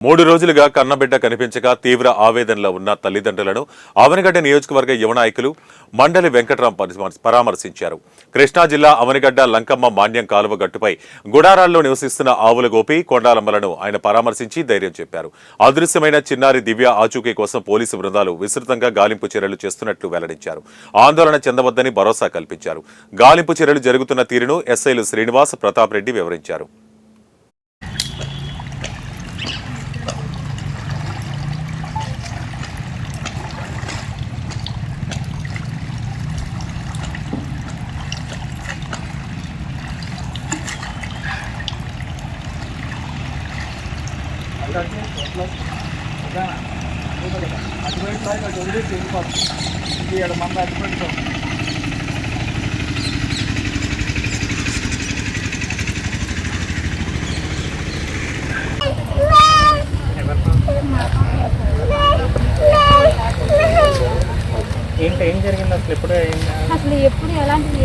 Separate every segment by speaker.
Speaker 1: 3 రోజులుగా కన్నబిడ్డ కనిపించక తీవ్ర ఆవేదనలో ఉన్న తల్లిదండ్రులను అవనిగడ్డ నియోజకవర్గ యువ నాయకులు మండలి వెంకట్రాం పరామర్శించారు. కృష్ణా జిల్లా అవనిగడ్డ లంకమ్మ మాన్యం కాలువ గట్టుపై గుడారాల్లో నివసిస్తున్న ఆవుల గోపి కొండాలమ్మలను ఆయన పరామర్శించి ధైర్యం చెప్పారు. అదృశ్యమైన చిన్నారి దివ్య ఆచూకీ కోసం పోలీసు బృందాలు విస్తృతంగా గాలింపు చర్యలు చేస్తున్నట్లు వెల్లడించారు. ఆందోళన చెందవద్దని భరోసా కల్పించారు. గాలింపు చర్యలు జరుగుతున్న తీరును ఎస్ఐలు శ్రీనివాస్, ప్రతాప్ రెడ్డి వివరించారు.
Speaker 2: ఏం జరిగింది అసలు ఎప్పుడు ఎలాంటి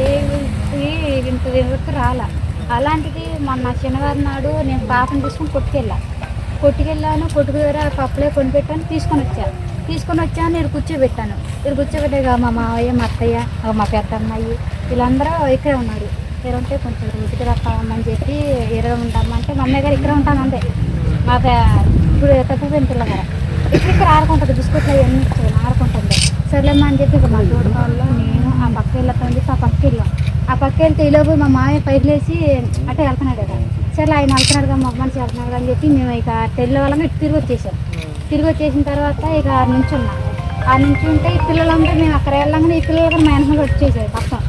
Speaker 2: ఇంత రాలా. అలాంటిది మొన్న శనివారం నాడు నేను పాపను తీసుకొని కొట్టుకెళ్ళాను. కొట్టుకు దగ్గర పప్పులే కొనిపెట్టాను, తీసుకొని వచ్చాను. నేను కూర్చోబెట్టాను. కూర్చోబెట్టాక మా మావయ్య, మా అత్తయ్య, మా పెద్ద అమ్మాయి వీళ్ళందరూ ఇక్కడే ఉన్నారు. ఇక్కడ ఉంటే కొంచెం ఇంటికి రప్పామని చెప్పి ఇరవై ఉంటామంటే మా అమ్మాయి గారు ఇక్కడ ఉంటాను అంతే. మా ఇప్పుడు తప్పిపోయిన పిల్లగారు ఇక్కడ ఆడుకుంటుంది, బిస్కెట్లు అవన్నీ ఇచ్చాను, ఆడుకుంటుంది. సర్లేమ్మా అని చెప్పి ఇక మా తోడు వాళ్ళు నేను ఆ పక్క వెళ్ళొద్దామని చెప్పి ఆ పక్క వెళ్ళాం. ఆ పక్క వెళ్తే ఈలోపు మా మామయ్య పైకి లేచి అంటే వెళ్తున్నాడు కదా. సరే ఆయన వెళ్తున్నాడుగా, మా మనిషి వెళ్తున్నాడు అని చెప్పి మేము ఇక తెల్ల వాళ్ళగా ఇటు తిరిగి వచ్చేసిన తర్వాత ఇక నుంచున్నాం. ఆ నుంచి ఉంటే ఈ పిల్లలందరూ మేము అక్కడ వెళ్ళంగానే ఈ పిల్లలు కూడా మా వెనక వచ్చేసారు. పక్కన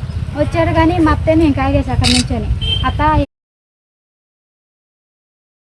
Speaker 2: వచ్చారు కానీ మా అత్తయ్య మేము కాగేసి అక్కడ నుంచొని అత్త